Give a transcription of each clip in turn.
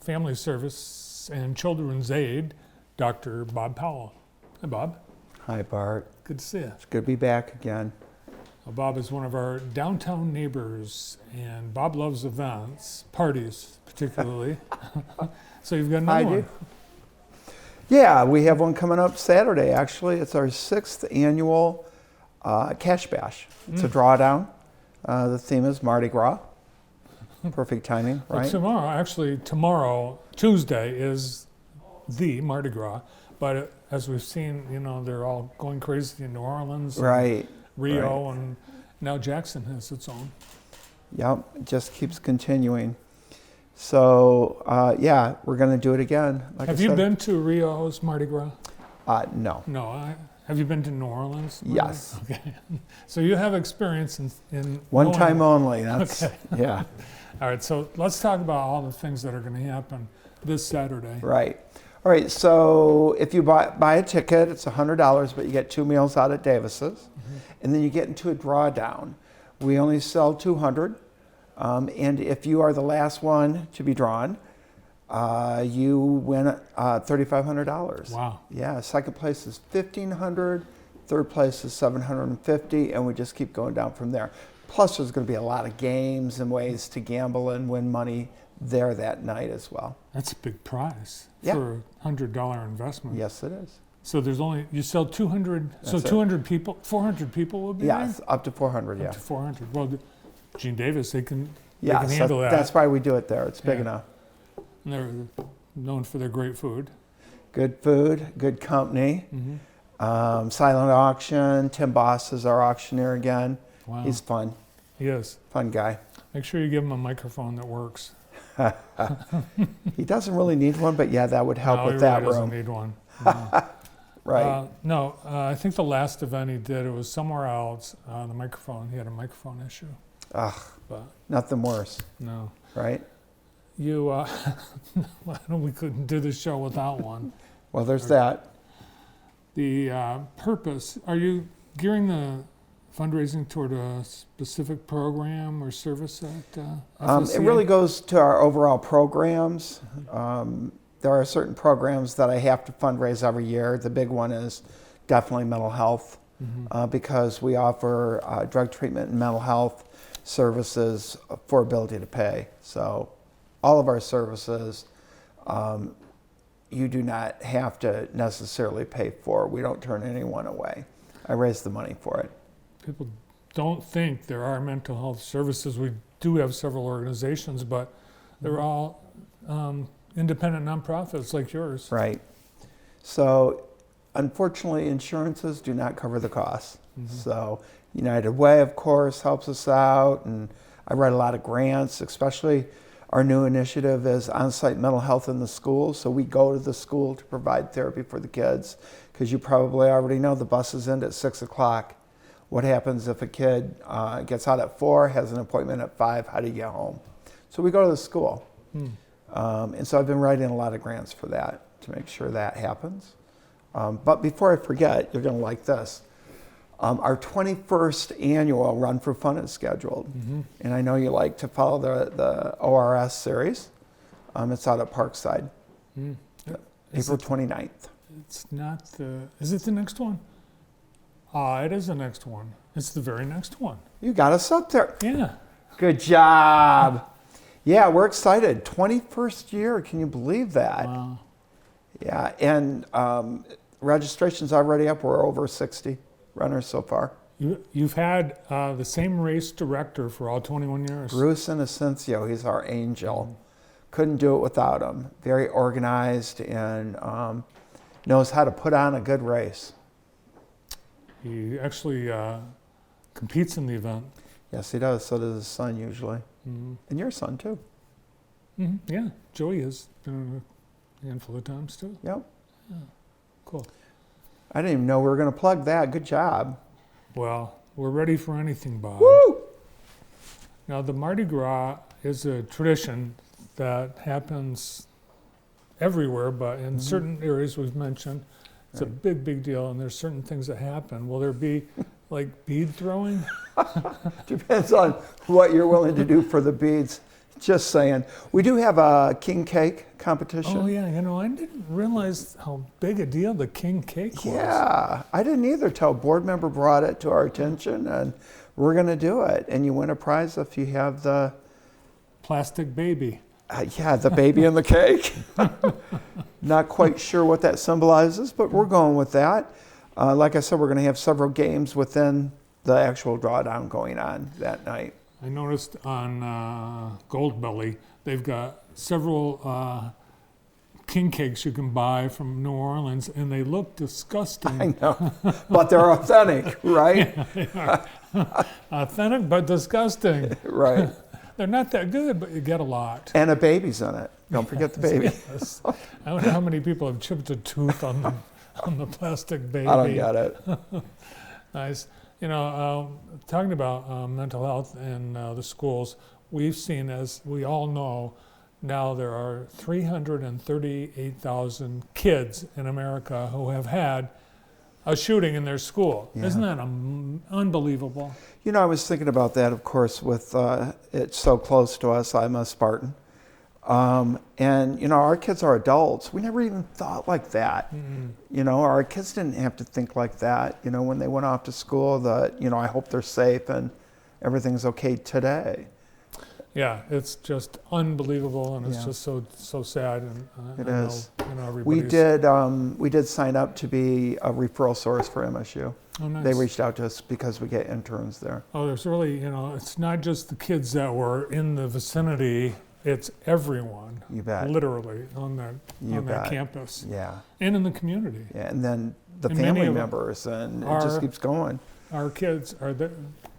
Family Service and Children's Aid, Dr. Bob Powell. Hi, Bob. Hi, Bart. Good to see you. It's good to be back again. Well, Bob is one of our downtown neighbors, and Bob loves events, parties particularly. So you've got another one. Yeah, we have one coming up Saturday, actually. It's our 6th annual Cash Bash. It's a drawdown. The theme is Mardi Gras. Perfect timing, right? Well, tomorrow, Tuesday, is the Mardi Gras. But as we've seen, they're all going crazy in New Orleans, Right. Rio, and now Jackson has its own. Yep, it just keeps continuing. So, we're going to do it again. Have you been to Rio's Mardi Gras? No. No. Have you been to New Orleans? Yes. Okay. So you have experience in One time only. That's okay. Yeah. All right. So let's talk about all the things that are going to happen this Saturday. Right. All right. So if you buy a ticket, it's $100, but you get 2 meals out at Davis's, and then you get into a drawdown. We only sell 200, and if you are the last one to be drawn, you win $3,500. Wow. Yeah. Second place is $1,500. Third place is $750, and we just keep going down from there. Plus, there's going to be a lot of games and ways to gamble and win money there that night as well. That's a big prize Yeah. for a $100 investment. Yes, it is. So you sell 200. So 200 people, 400 people will be there. Yes, up to 400. Up Yeah. to 400. Well, Gene Davis, they can Yeah, handle that. that's why we do it there. It's big Yeah. enough. And they're known for their great food. Good food, good company. Mm-hmm. Silent auction. Tim Boss is our auctioneer again. Wow. He's fun. He is. Fun guy. Make sure you give him a microphone that works. He doesn't really need one, but yeah, that would help No, with he that really room. doesn't need one. No. Right. I think the last event he did, it was somewhere else. He had a microphone issue. Ugh, But nothing worse, no. right? We couldn't do the show without one. Well, there's that. The purpose, are you gearing the fundraising toward a specific program or service at It really goes to our overall programs. There are certain programs that I have to fundraise every year. The big one is definitely mental health, because we offer drug treatment and mental health services for ability to pay. So all of our services, you do not have to necessarily pay for. We don't turn anyone away. I raise the money for it. People don't think there are mental health services. We do have several organizations, but they're all independent nonprofits like yours. Right. So unfortunately, insurances do not cover the costs. So United Way, of course, helps us out, and I write a lot of grants, especially our new initiative is on-site mental health in the school. So we go to the school to provide therapy for the kids, because you probably already know the buses end at 6 o'clock. What happens if a kid gets out at 4, has an appointment at 5, how do you get home? So we go to the school. And so I've been writing a lot of grants for that to make sure that happens. But before I forget, you're going to like this. Our 21st annual Run for Fun is scheduled. And I know you like to follow the ORS series. It's out at Parkside, April 29th. It's not is it the next one? It is the next one. It's the very next one. You got us up there. Yeah. Good job. Yeah, we're excited. 21st year, can you believe that? Wow. Yeah, and registration's already up. We're over 60 runners so far. You've had the same race director for all 21 years. Bruce Inocencio, he's our angel. Couldn't do it without him. Very organized and knows how to put on a good race. He actually competes in the event. Yes, he does. So does his son usually. And your son too. Yeah, Joey has been a handful of times too. Yep. Yeah. Cool. I didn't even know we were going to plug that. Good job. Well, we're ready for anything, Bob. Woo! Now, the Mardi Gras is a tradition that happens everywhere, but in certain areas we've mentioned, it's a big, big deal, and there's certain things that happen. Will there be like bead throwing? Depends on what you're willing to do for the beads. Just saying. We do have a king cake competition. Oh yeah, I didn't realize how big a deal the king cake was. Yeah, I didn't either till a board member brought it to our attention, and we're going to do it. And you win a prize if you have the Plastic baby. the baby in the cake. Not quite sure what that symbolizes, but we're going with that. Like I said, we're going to have several games within the actual drawdown going on that night. I noticed on Gold Belly they've got several king cakes you can buy from New Orleans, and they look disgusting. I know, but they're authentic, right? Yeah, they are. Authentic but disgusting. Right. They're not that good, but you get a lot. And a baby's in it. Don't forget the baby. Yes. I wonder how many people have chipped a tooth on the plastic baby. I don't get it. Nice. Talking about mental health in the schools, we've seen, as we all know, now there are 338,000 kids in America who have had a shooting in their school. Yeah. Isn't that unbelievable? I was thinking about that, of course, with it's so close to us. I'm a Spartan. And our kids are adults. We never even thought like that. Mm-hmm. Our kids didn't have to think like that. When they went off to school, that, I hope they're safe and everything's okay today. Yeah, it's just unbelievable, and it's Yeah. just so sad. And It I is. know We everybody's. did sign up to be a referral source for MSU. Oh, nice. They reached out to us because we get interns there. Oh, there's really, it's not just the kids that were in the vicinity. It's everyone, You bet. literally, on that You bet. campus Yeah. and in the community. Yeah. And then the And many family of them members, and it are- just keeps going. Our kids are there,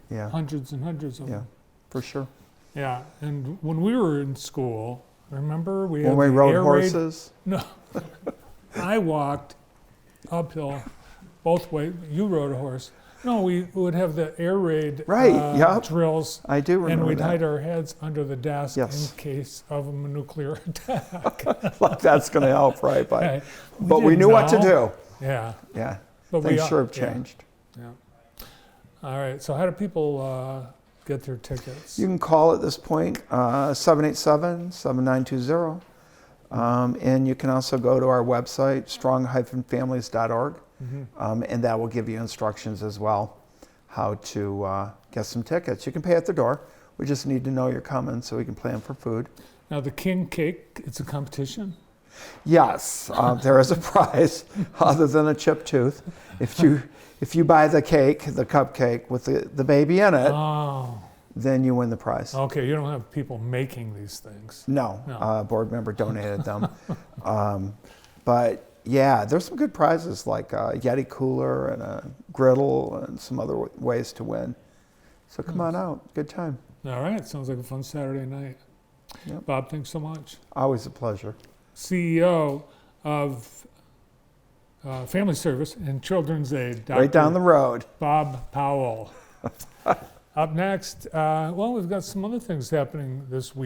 Yeah. hundreds and hundreds of Yeah. them. For sure. Yeah, and when we were in school, remember we When had we the rode air raid? horses. No, I walked uphill both ways. You rode a horse. No, we would have the air raid Right, yep. drills, I do remember and we'd that. hide our heads under the desk Yes. in case of a nuclear attack. Like that's going to help, right? But, Hey, but we didn't knew what to know. do. Yeah, Yeah. but Things we sure have yeah, changed. Yeah. All right. So how do people get their tickets? You can call at this point 787-7920. And you can also go to our website, strong-families.org, and that will give you instructions as well how to get some tickets. You can pay at the door. We just need to know you're coming so we can plan for food. Now the king cake, it's a competition. Yes, there is a prize other than a chipped tooth. If you buy the cake, the cupcake with the baby in it, Oh, then you win the prize. okay. You don't have people making these things. No, No. a board member donated them. But yeah, there's some good prizes like a Yeti cooler and a griddle and some other ways to win. So come on out, good time. All right. Sounds like a fun Saturday night. Yep. Bob, thanks so much. Always a pleasure. CEO of Family Service and Children's Aid, Dr. Right down the road. Bob Powell. Up next, we've got some other things happening this week.